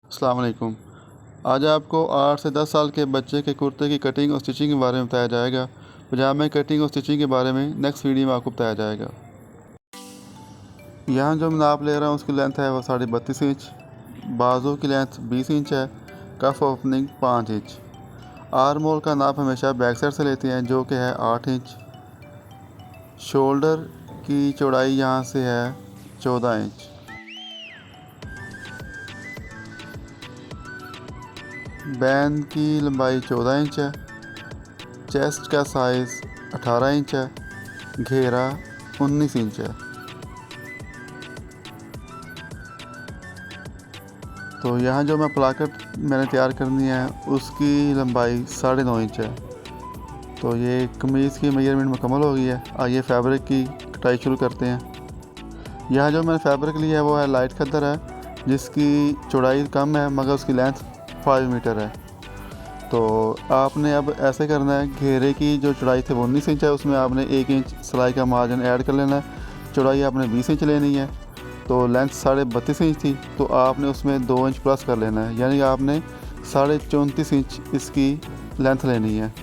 अस्सलाम वालेकुम। आज आपको 8 से 10 साल के बच्चे के कुर्ते की कटिंग और स्टिचिंग के बारे में बताया जाएगा। पजामे कटिंग और स्टिचिंग के बारे में नेक्स्ट वीडियो में आपको बताया जाएगा। यहाँ जो मैं नाप ले रहा हूँ उसकी लेंथ है वो 32.5 इंच, बाजू की लेंथ 20 इंच है, कफ ओपनिंग 5 इंच। आर्म होल का नाप हमेशा बैक साइड से लेते हैं जो कि है 8 इंच। शोल्डर की चौड़ाई यहाँ से है 14 इंच। बैन की लंबाई 14 इंच है। चेस्ट का साइज़ 18 इंच है। घेरा 19 इंच है। तो यहाँ जो मैं प्लाकेट मैंने तैयार करनी है उसकी लंबाई 9.5 इंच है। तो ये कमीज़ की मेजरमेंट मुकम्मल हो गई है। आइए फैब्रिक की कटाई शुरू करते हैं। यहाँ जो मैंने फैब्रिक लिया है वो है लाइट खद्दर है, जिसकी चौड़ाई कम है मगर उसकी लेंथ 5 मीटर है। तो आपने अब ऐसे करना है, घेरे की जो चौड़ाई थी वो 19 इंच है, उसमें आपने 1 इंच सिलाई का मार्जिन ऐड कर लेना है। चौड़ाई आपने 20 इंच लेनी है। तो लेंथ 32.5 इंच थी तो आपने उसमें 2 इंच प्लस कर लेना है, यानी कि आपने 34.5 इंच इसकी लेंथ लेनी है।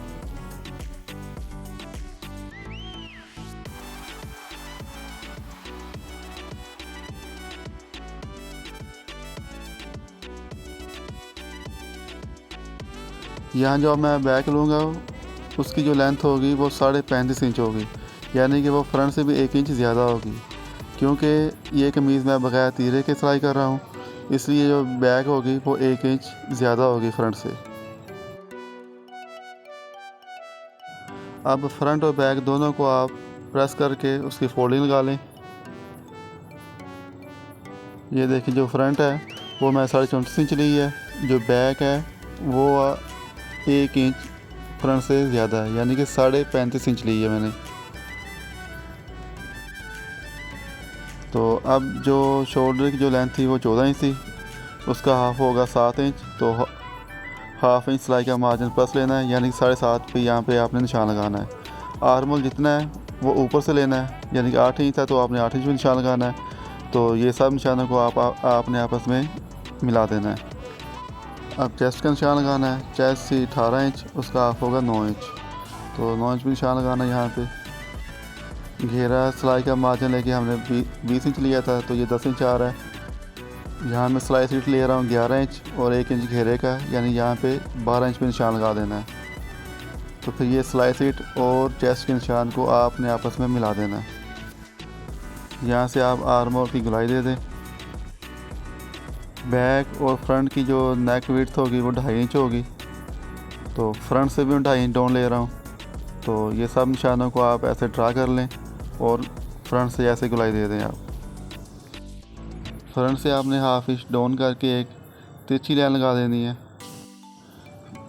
यहाँ जो मैं बैक लूँगा उसकी जो लेंथ होगी वो 35.5 इंच होगी, यानी कि वो फ्रंट से भी 1 इंच ज़्यादा होगी। क्योंकि ये कमीज़ मैं बगैर तीरे के सिलाई कर रहा हूँ, इसलिए जो बैक होगी वो 1 इंच ज़्यादा होगी फ्रंट से। अब फ्रंट और बैक दोनों को आप प्रेस करके उसकी फोल्डिंग लगा लें। ये देखिए, जो फ्रंट है वो मैं 34.5 इंच ली है, जो बैक है वो 1 इंच फ्रंट से ज़्यादा है, यानी कि 35.5 इंच ली है मैंने। तो अब जो शोल्डर की जो लेंथ थी वो 14 इंच थी, उसका हाफ होगा 7 इंच। तो हाफ इंच सिलाई का मार्जिन प्लस लेना है, यानी कि 7.5 पे यहाँ पे आपने निशान लगाना है। आर्म होल जितना है वो ऊपर से लेना है, यानी कि 8 इंच था तो आपने 8 इंच में निशान लगाना है। तो ये सब निशानों को आपने आपस में मिला देना है। अब चेस्ट का निशान लगाना है। चेस्ट थी 18 इंच, उसका हाफ होगा 9 इंच। तो 9 इंच में निशान लगाना है यहाँ पे। घेरा सिलाई का मार्जिन लेके हमने 20 इंच लिया था तो ये 10 इंच आ रहा है। यहाँ मैं सिलाई सीट ले रहा हूँ 11 इंच और 1 इंच घेरे का, यानी यहाँ पे 12 इंच पे निशान लगा देना है। तो फिर ये सिलाई सीट और चेस्ट के निशान को आपने आपस में मिला देना है। यहाँ से आप आर्म होल की गुलाई दे दें। बैक और फ्रंट की जो नेक विड्थ होगी वो 2.5 इंच होगी। तो फ्रंट से भी मैं 2.5 इंच डाउन ले रहा हूँ। तो ये सब निशानों को आप ऐसे ड्रा कर लें और फ्रंट से ऐसे गुलाई दे दें आप। फ्रंट से आपने हाफ इंच डाउन करके एक तिरछी लाइन लगा देनी है।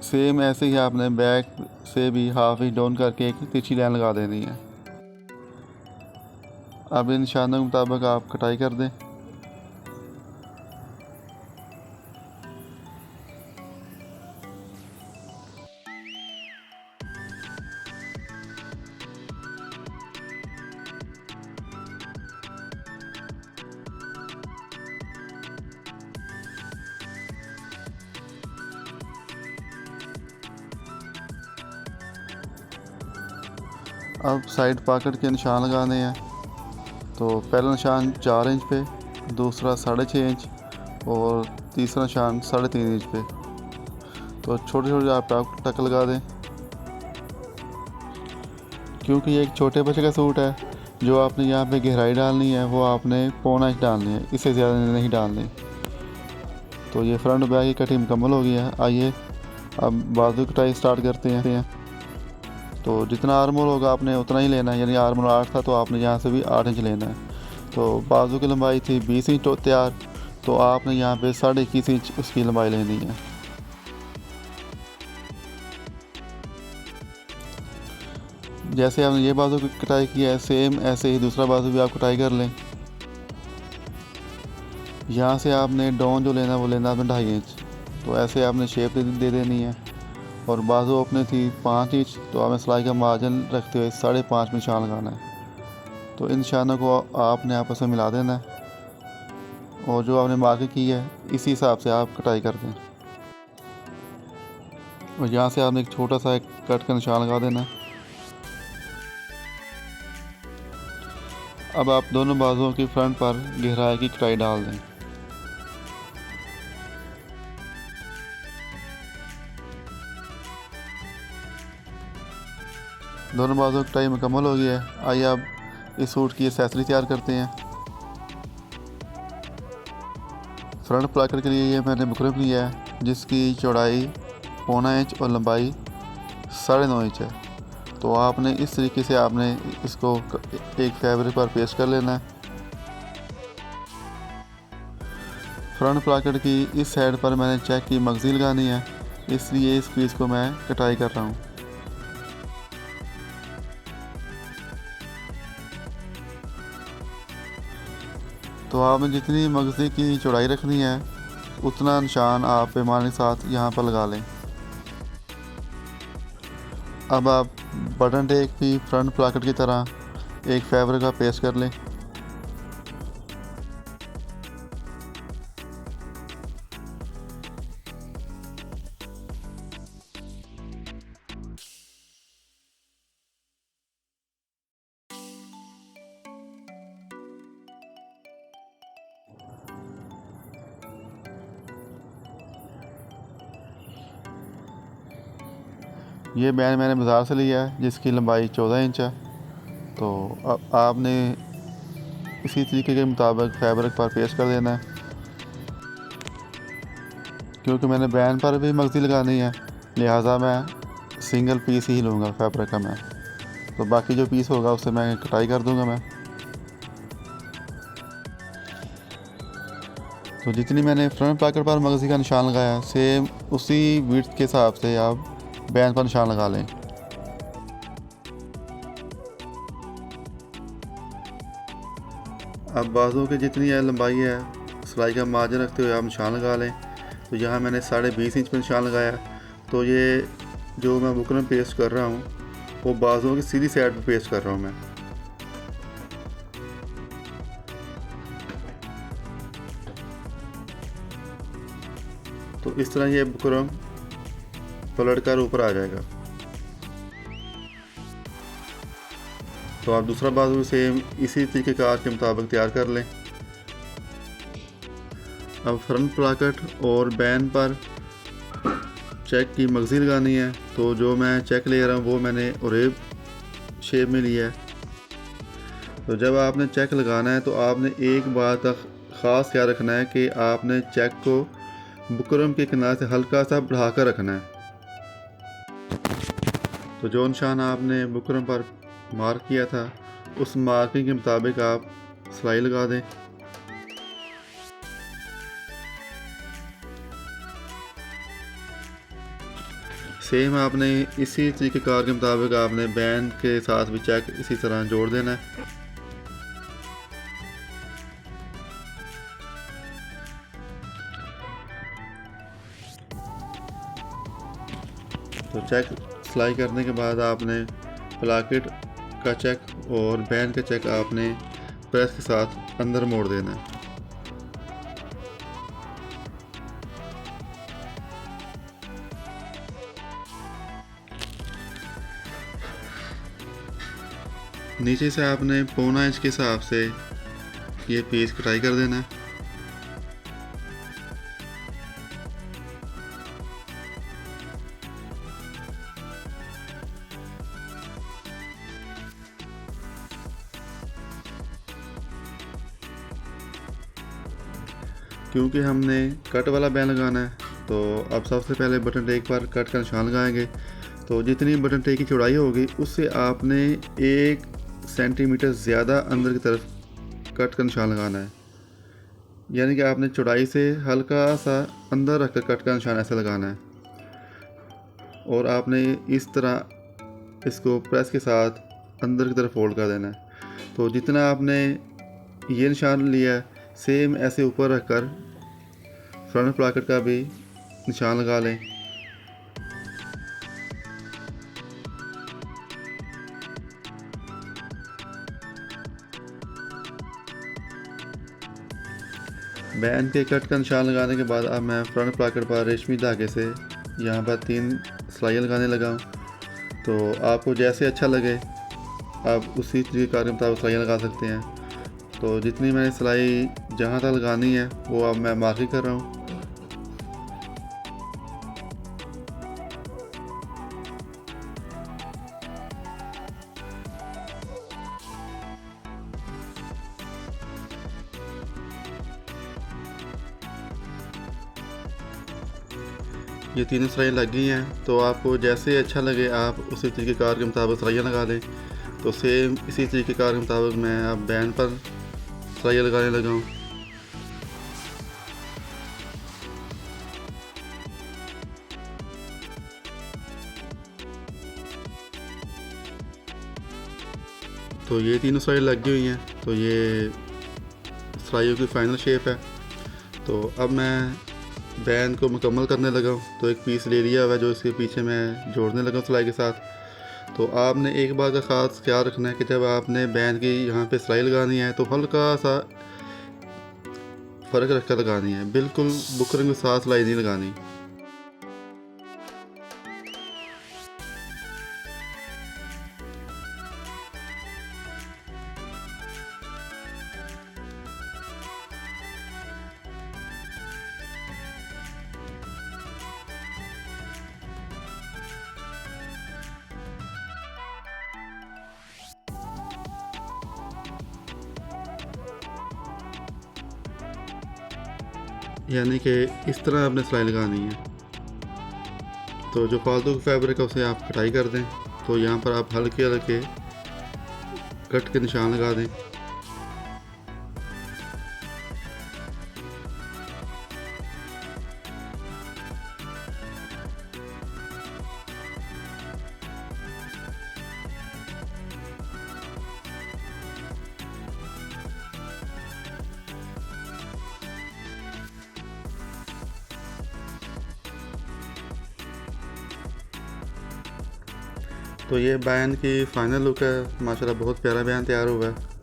सेम ऐसे ही आपने बैक से भी हाफ इंच डाउन करके एक तिरछी लाइन लगा देनी है। अब इन निशानों के मुताबिक आप कटाई कर दें। अब साइड पॉकेट के निशान लगाने हैं। तो पहला निशान 4 इंच पे, दूसरा 6.5 इंच और तीसरा निशान 3.5 इंच पे। तो छोटे छोटे आप टक लगा दें। क्योंकि ये एक छोटे बच्चे का सूट है, जो आपने यहाँ पे गहराई डालनी है वो आपने 1.25 इंच डालनी है, इससे ज़्यादा नहीं डालनी। तो ये फ्रंट बैक की कटिंग मुकम्मल हो गई है। आइए अब बाजू कटाई स्टार्ट करते हैं। तो जितना आर्म होल होगा आपने उतना ही लेना है, यानी आर्म होल 8 था तो आपने यहाँ से भी 8 इंच लेना है। तो बाजू की लंबाई थी 20 इंच तैयार, तो आपने यहाँ पे 21.5 इंच उसकी लंबाई लेनी है। जैसे आपने ये बाजू की कटाई की है, सेम ऐसे ही दूसरा बाजू भी आप कटाई कर लें। यहाँ से आपने डाउन जो लेना वो लेना आपने 2.5 इंच। तो ऐसे आपने शेप दे देनी है। और बाजू अपने थी 5 इंच, तो आपने सिलाई का मार्जिन रखते हुए 5.5 में निशान लगाना है। तो इन निशानों को आपने आपस में मिला देना है और जो आपने मार्किंग की है इसी हिसाब से आप कटाई कर दें। और यहाँ से आपने एक छोटा सा एक कट का निशान लगा देना है। अब आप दोनों बाजुओं की फ्रंट पर गहराई की कटाई डाल दें। दोनों बाजुओं की कटाई मुकम्मल हो गई है। आइए अब इस सूट की एक्सेसरी तैयार करते हैं। फ्रंट पॉकेट के लिए ये मैंने बुकरम लिया है जिसकी चौड़ाई 1.25 इंच और लंबाई 9.5 इंच है। तो आपने इस तरीके से आपने इसको एक फैब्रिक पर पेस्ट कर लेना है। फ्रंट पॉकेट की इस साइड पर मैंने चेक की मगज़ी लगानी है, इसलिए इस पीस को मैं कटाई कर रहा हूँ। तो आपने जितनी मगज़ी की चौड़ाई रखनी है उतना निशान आप पैमाने के साथ यहाँ पर लगा लें। अब आप बटन टेक भी फ्रंट पॉकेट की तरह एक फैब्रिक का पेस्ट कर लें। ये बैन मैंने बाज़ार से लिया है जिसकी लंबाई 14 इंच है। तो अब आपने इसी तरीके के मुताबिक फैब्रिक पर पेस्ट कर देना है। क्योंकि मैंने बैन पर भी मगज़ी लगानी है, लिहाजा मैं सिंगल पीस ही लूँगा फैब्रिक का मैं। तो बाकी जो पीस होगा उससे मैं कटाई कर दूँगा मैं। तो जितनी मैंने फ्रंट पॉकेट पर मगज़ी का निशान लगाया सेम उसी विड्थ के हिसाब से आप बैन पर निशान लगा लें। अब बाजुओं की जितनी है लंबाई है सिलाई का मार्जिन रखते हुए आप निशान लगा लें। तो यहाँ मैंने 20.5 इंच पर निशान लगाया। तो ये जो मैं बुकरम पेस्ट कर रहा हूँ वो बाजुओं की सीधी साइड पर पेस्ट कर रहा हूँ मैं। तो इस तरह ये बुकरम पलट कर ऊपर आ जाएगा। तो आप दूसरा बाजू सेम इसी तरीके का आर्क के मुताबिक तैयार कर लें। अब फ्रंट पॉकेट और बैन पर चेक की मगज़ी लगानी है। तो जो मैं चेक ले रहा हूँ वो मैंने ओरेब शेप में लिया है। तो जब आपने चेक लगाना है तो आपने एक बात का ख़ास ख्याल रखना है कि आपने चेक को बुकरम के किनारे से हल्का सा बढ़ा कर रखना है। तो जो निशान आपने बुकरम पर मार्क किया था उस मार्किंग के मुताबिक आप सिलाई लगा दें। सेम आपने इसी तरीके कार के मुताबिक आपने बैन के साथ भी चेक इसी तरह जोड़ देना है। तो चेक सिलाई करने के बाद आपने पॉकेट का चेक और बैन का चेक आपने प्रेस के साथ अंदर मोड़ देना है। नीचे से आपने 1.25 इंच के हिसाब से ये पीस कटाई कर देना है। क्योंकि हमने कट वाला बैन लगाना है तो अब सबसे पहले बटन टेक पर कट का निशान लगाएंगे। तो जितनी बटन टेक की चौड़ाई होगी उससे आपने 1 सेंटीमीटर ज़्यादा अंदर की तरफ कट का निशान लगाना है। यानी कि आपने चौड़ाई से हल्का सा अंदर रखकर कट का निशान ऐसा लगाना है। और आपने इस तरह इसको प्रेस के साथ अंदर की तरफ फोल्ड कर देना है। तो जितना आपने ये निशान लिया है सेम ऐसे ऊपर रखकर फ्रंट पॉकेट का भी निशान लगा लें। बैंड के कट का निशान लगाने के बाद अब मैं फ्रंट पॉकेट पर रेशमी धागे से यहाँ पर 3 सिलाइयाँ लगाने लगा हूँ। तो आपको जैसे अच्छा लगे आप उसी तरीके के मुताबिक सिलाइयाँ लगा सकते हैं। तो जितनी मैंने सिलाई जहाँ तक लगानी है वो अब मैं मार्किंग कर रहा हूँ। ये तीनों सिलाइयाँ लग गई हैं। तो आपको जैसे अच्छा लगे आप उसी तरीक़ेकार के मुताबिक सिलाइयाँ लगा दें। तो सेम इसी तरीक़ेकार के मुताबिक मैं अब बैंड पर सिलाइयाँ लगाने लगा हूँ। तो ये तीनों सिलाई लग गई हुई हैं। तो ये सिलाइयों की फ़ाइनल शेप है। तो अब मैं बैंड को मुकम्मल करने लगा हूँ। तो एक पीस ले लिया हुआ है जो इसके पीछे मैं जोड़ने लगा हूँ सिलाई के साथ। तो आपने एक बात का ख़ास ख्याल रखना है कि जब आपने बैंड की यहाँ पे सिलाई लगानी है तो हल्का सा फ़र्क रख कर लगानी है, बिल्कुल बुकरम के साथ सिलाई नहीं लगानी। यानी कि इस तरह आपने सिलाई लगानी है। तो जो फालतू का फैब्रिक है उसे आप कटाई कर दें। तो यहाँ पर आप हल्के हल्के कट के निशान लगा दें। तो ये बयान की फ़ाइनल लुक है। माशाल्लाह बहुत प्यारा बयान तैयार हुआ है।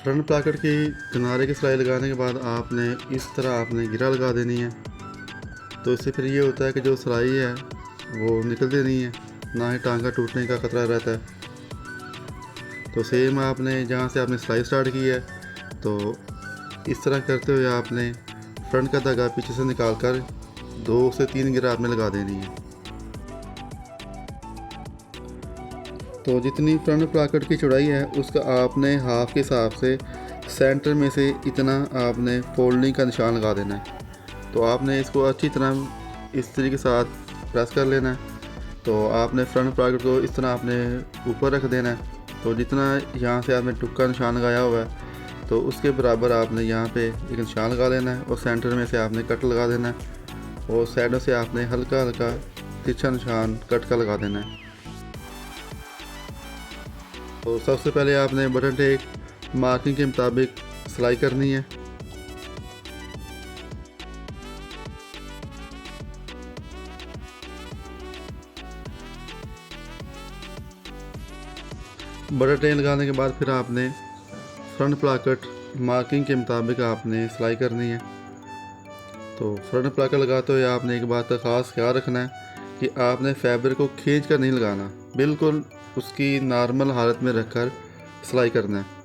फ्रंट पॉकेट की किनारे की सिलाई लगाने के बाद आपने इस तरह आपने गिरा लगा देनी है। तो इससे फिर ये होता है कि जो सिलाई है वो निकलती नहीं है, ना ही टांगा टूटने का ख़तरा रहता है। तो सेम आपने जहाँ से आपने सिलाई स्टार्ट की है तो इस तरह करते हुए आपने फ्रंट का धागा पीछे से निकाल कर 2 से 3 गिरा आपने लगा देनी है। तो जितनी फ्रंट पॉकेट की चौड़ाई है उसका आपने हाफ के हिसाब से सेंटर में से इतना आपने फोल्डिंग का निशान लगा देना है। तो आपने इसको अच्छी तरह इस तरीके के साथ प्रेस कर लेना है। तो आपने फ्रंट पॉकेट को इस तरह आपने ऊपर रख देना है। तो जितना यहाँ से आपने टुक्का निशान लगाया हुआ है तो उसके बराबर आपने यहाँ पे एक निशान लगा लेना है और सेंटर में से आपने कट लगा देना है और साइडों से आपने हल्का हल्का तिरछा निशान कट का लगा देना है। तो सबसे पहले आपने बटन टेक मार्किंग के मुताबिक सिलाई करनी है। बटन टेक लगाने के बाद फिर आपने फ्रंट पॉकेट मार्किंग के मुताबिक आपने सिलाई करनी है। तो फ्रंट पॉकेट लगाते हुए आपने एक बात का ख़ास ख्याल रखना है कि आपने फैब्रिक को खींच कर नहीं लगाना, बिल्कुल उसकी नॉर्मल हालत में रखकर सिलाई करना है।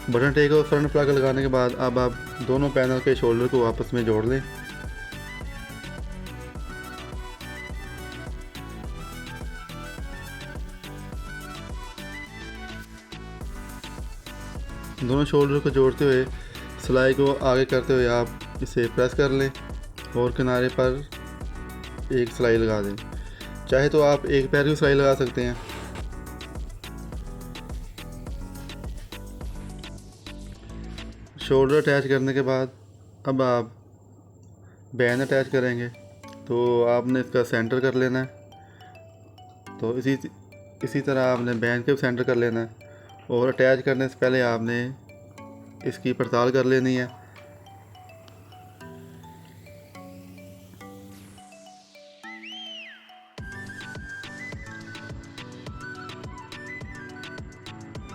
बटन टेक और फ्रंट प्लग लगाने के बाद अब आप दोनों पैनल के शोल्डर को आपस में जोड़ लें। दोनों शोल्डर को जोड़ते हुए सिलाई को आगे करते हुए आप इसे प्रेस कर लें और किनारे पर एक सिलाई लगा दें। चाहे तो आप एक पैर की सिलाई लगा सकते हैं। शोल्डर अटैच करने के बाद अब आप बैन अटैच करेंगे, तो आपने इसका सेंटर कर लेना है। तो इसी तरह आपने बैन के सेंटर कर लेना है और अटैच करने से पहले आपने इसकी पड़ताल कर लेनी है।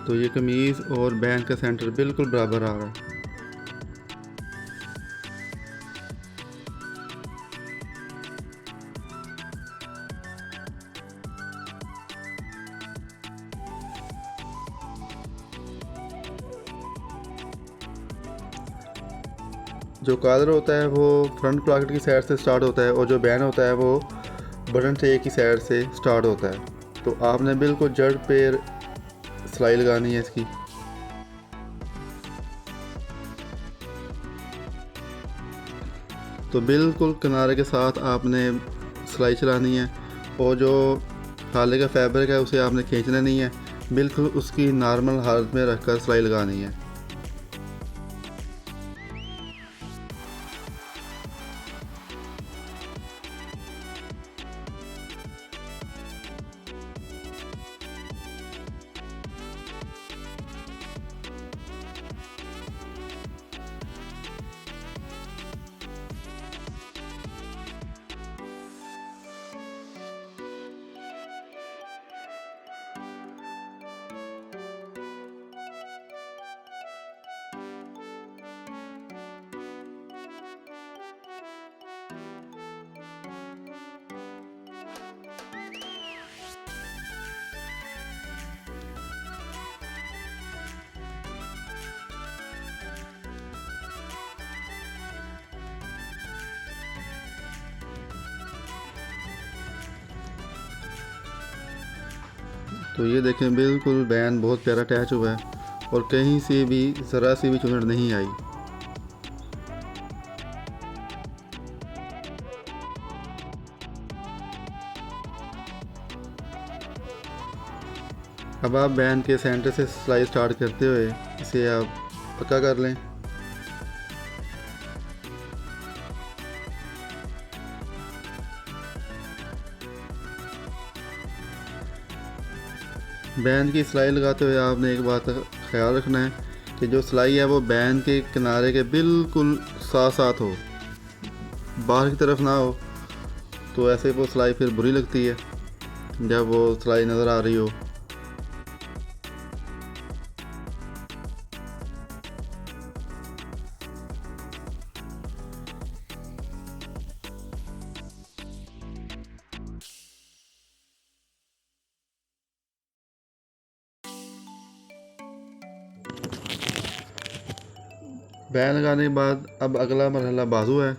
तो ये कमीज़ और बैन का सेंटर बिल्कुल बराबर आ रहा है। जो कॉलर होता है वो फ्रंट पॉकेट की साइड से स्टार्ट होता है और जो बैन होता है वो बटन टेक की साइड से स्टार्ट होता है। तो आपने बिल्कुल जड़ पे सिलाई लगानी है इसकी। तो बिल्कुल किनारे के साथ आपने सिलाई चलानी है और जो हाले का फैब्रिक है उसे आपने खींचना नहीं है, बिल्कुल उसकी नॉर्मल हालत में रखकर सिलाई लगानी है। तो ये देखें बिल्कुल बैन बहुत प्यारा अटैच हुआ है और कहीं से भी ज़रा सी भी चुनट नहीं आई। अब आप बैन के सेंटर से सिलाई स्टार्ट करते हुए इसे आप पक्का कर लें। बैन की सिलाई लगाते हुए आपने एक बात का ख्याल रखना है कि जो सिलाई है वो बैन के किनारे के बिल्कुल साथ साथ हो, बाहर की तरफ ना हो। तो ऐसे वो सिलाई फिर बुरी लगती है जब वो सिलाई नज़र आ रही हो। बैन लगाने के बाद अब अगला मरहला बाजू है।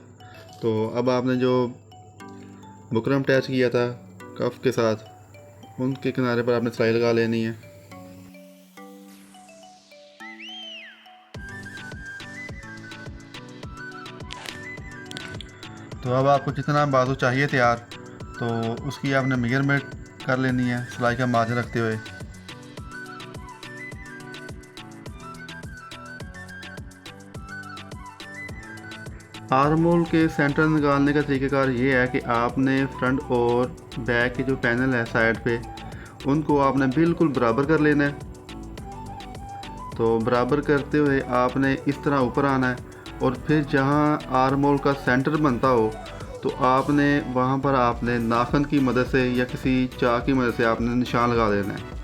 तो अब आपने जो बुकरम अटैच किया था कफ के साथ, उनके किनारे पर आपने सिलाई लगा लेनी है। तो अब आपको जितना बाजू चाहिए तैयार, तो उसकी आपने मेजरमेंट कर लेनी है सिलाई का मार्जिन रखते हुए। आर्म होल के सेंटर निकालने का तरीक़ाकार ये है कि आपने फ्रंट और बैक के जो पैनल है साइड पे, उनको आपने बिल्कुल बराबर कर लेना है। तो बराबर करते हुए आपने इस तरह ऊपर आना है और फिर जहाँ आर्म होल का सेंटर बनता हो तो आपने वहाँ पर आपने नाखून की मदद से या किसी चाक की मदद से आपने निशान लगा देना है।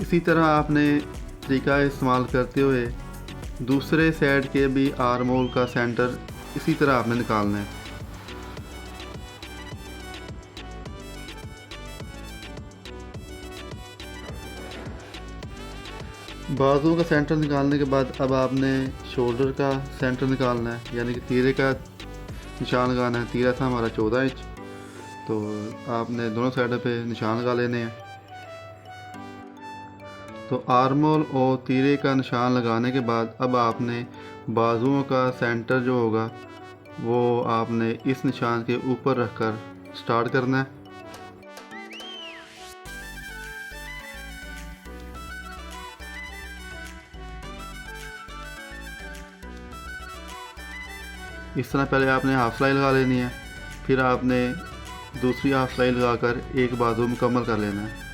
इसी तरह आपने तरीका इस्तेमाल करते हुए दूसरे साइड के भी आर्म होल का सेंटर इसी तरह आपने निकालना है। बाजुओं का सेंटर निकालने के बाद अब आपने शोल्डर का सेंटर निकालना है, यानी कि तीरे का निशान लगाना है। तीरा था हमारा 14 इंच, तो आपने दोनों साइड पे निशान लगा लेने हैं। तो आर्म होल और तीरे का निशान लगाने के बाद अब आपने बाजुओं का सेंटर जो होगा वो आपने इस निशान के ऊपर रखकर स्टार्ट करना है। इस तरह पहले आपने हाफ सिलाई लगा लेनी है, फिर आपने दूसरी हाफ सिलाई लगाकर एक बाजू मुकम्मल कर लेना है।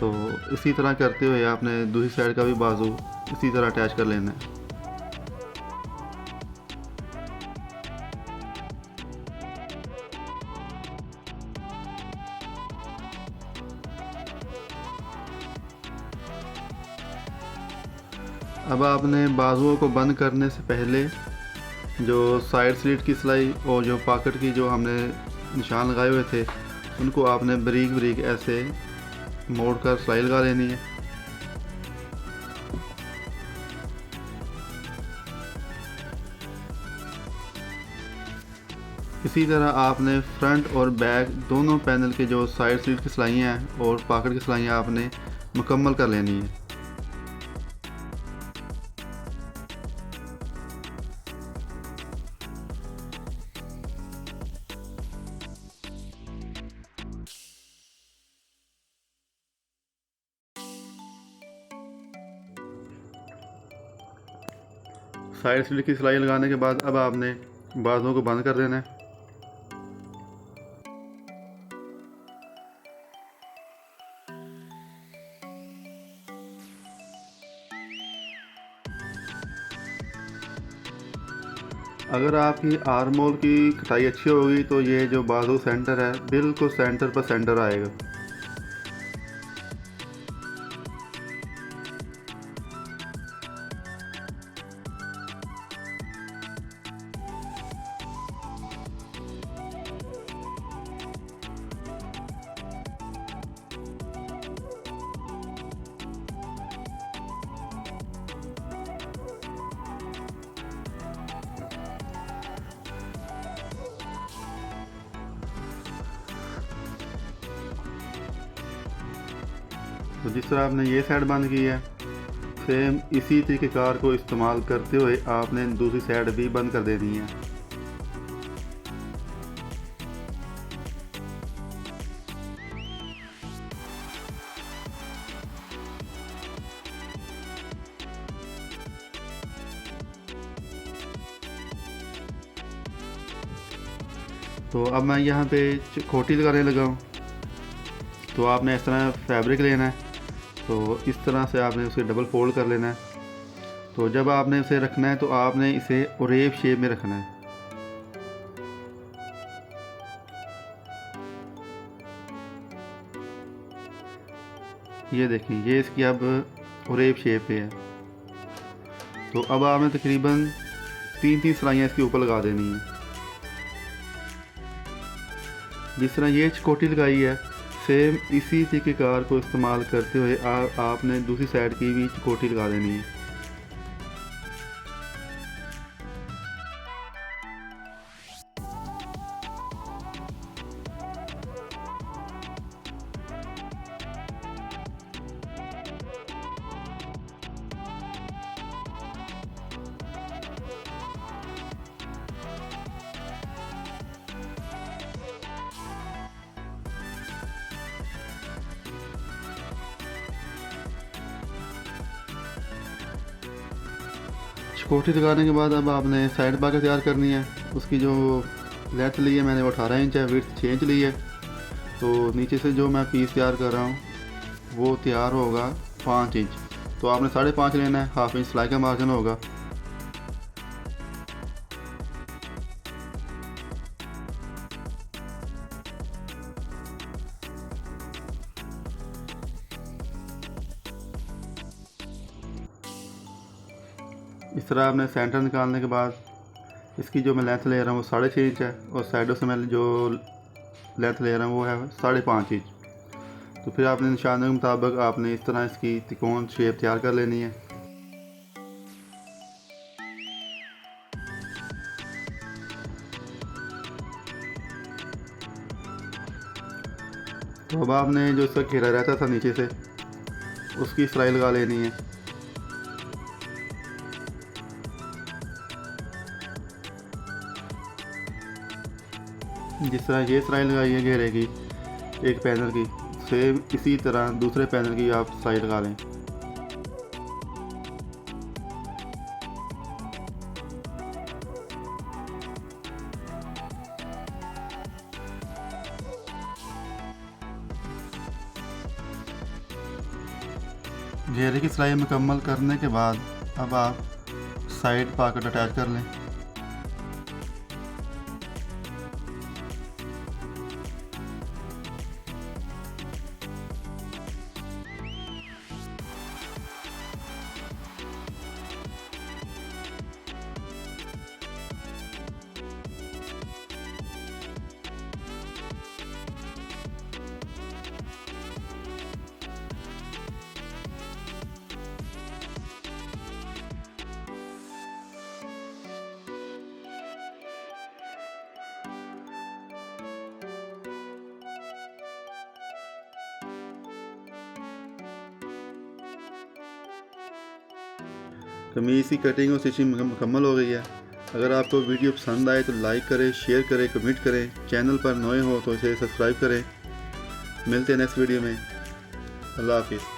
तो इसी तरह करते हुए आपने दूसरी साइड का भी बाजू इसी तरह अटैच कर लेना है। अब आपने बाजुओं को बंद करने से पहले जो साइड स्लिट की सिलाई और जो पॉकेट की जो हमने निशान लगाए हुए थे उनको आपने बारीक बारीक ऐसे मोड़ कर सिलाई लगा लेनी है। इसी तरह आपने फ्रंट और बैक दोनों पैनल के जो साइड स्लिट की सिलाइयाँ हैं और पॉकेट की सिलाइयाँ आपने मुकम्मल कर लेनी है। साइड स्लिट की सिलाई लगाने के बाद अब आपने बाजुओं को बंद कर देना है। अगर आपकी आर्म होल की कटाई अच्छी होगी तो ये जो बाजू सेंटर है बिल्कुल सेंटर पर सेंटर आएगा। तो जिस तरह आपने ये साइड बंद की है, सेम इसी तरीक़ेकार को इस्तेमाल करते हुए आपने दूसरी साइड भी बंद कर देनी है। तो अब मैं यहाँ पे खोटी लगाने लगा हूँ। तो आपने इस तरह फैब्रिक लेना है, तो इस तरह से आपने उसे डबल फोल्ड कर लेना है। तो जब आपने उसे रखना है तो आपने इसे ओरेव शेप में रखना है। ये देखिए, ये इसकी अब ओरेव शेप पे है। तो अब आपने तकरीबन 3-3 सिलाइयाँ इसके ऊपर लगा देनी है। जिस तरह ये चकोटी लगाई है, सेम इसी तरीक़ेकार को इस्तेमाल करते हुए आपने दूसरी साइड की भी चकोटी लगा देनी है। चकोटी लगाने के बाद अब आपने साइड बाकर तैयार करनी है। उसकी जो लेंथ ली है मैंने वो 18 इंच है, विड्थ 6 इंच ली है। तो नीचे से जो मैं पीस तैयार कर रहा हूँ वो तैयार होगा 5 इंच। तो आपने 5.5 लेना है, हाफ इंच सिलाई का मार्जिन होगा। इस तरह आपने सेंटर निकालने के बाद इसकी जो मैं लेंथ ले रहा हूँ वो 6.5 इंच है और साइडों से मैं जो लेंथ ले रहा हूँ वो है 5.5 इंच। तो फिर आपने निशान के मुताबिक आपने इस तरह इसकी त्रिकोण शेप तैयार कर लेनी है। तो अब आपने जो इसका घेरा रहता था नीचे से उसकी सिलाई लगा लेनी है। जिस तरह ये सिलाई लगाई है घेरे की एक पैनल की, सेम इसी तरह दूसरे पैनल की आप सिलाई लगा लें। घेरे की सिलाई मुकम्मल करने के बाद अब आप साइड पॉकेट अटैच कर लें। कमीज़ की कटिंग और स्टिचिंग मुकम्मल हो गई है। अगर आपको वीडियो पसंद आए तो लाइक करें, शेयर करें, कमेंट करें। चैनल पर नए हो तो इसे सब्सक्राइब करें। मिलते हैं नेक्स्ट वीडियो में। अल्लाह हाफिज़।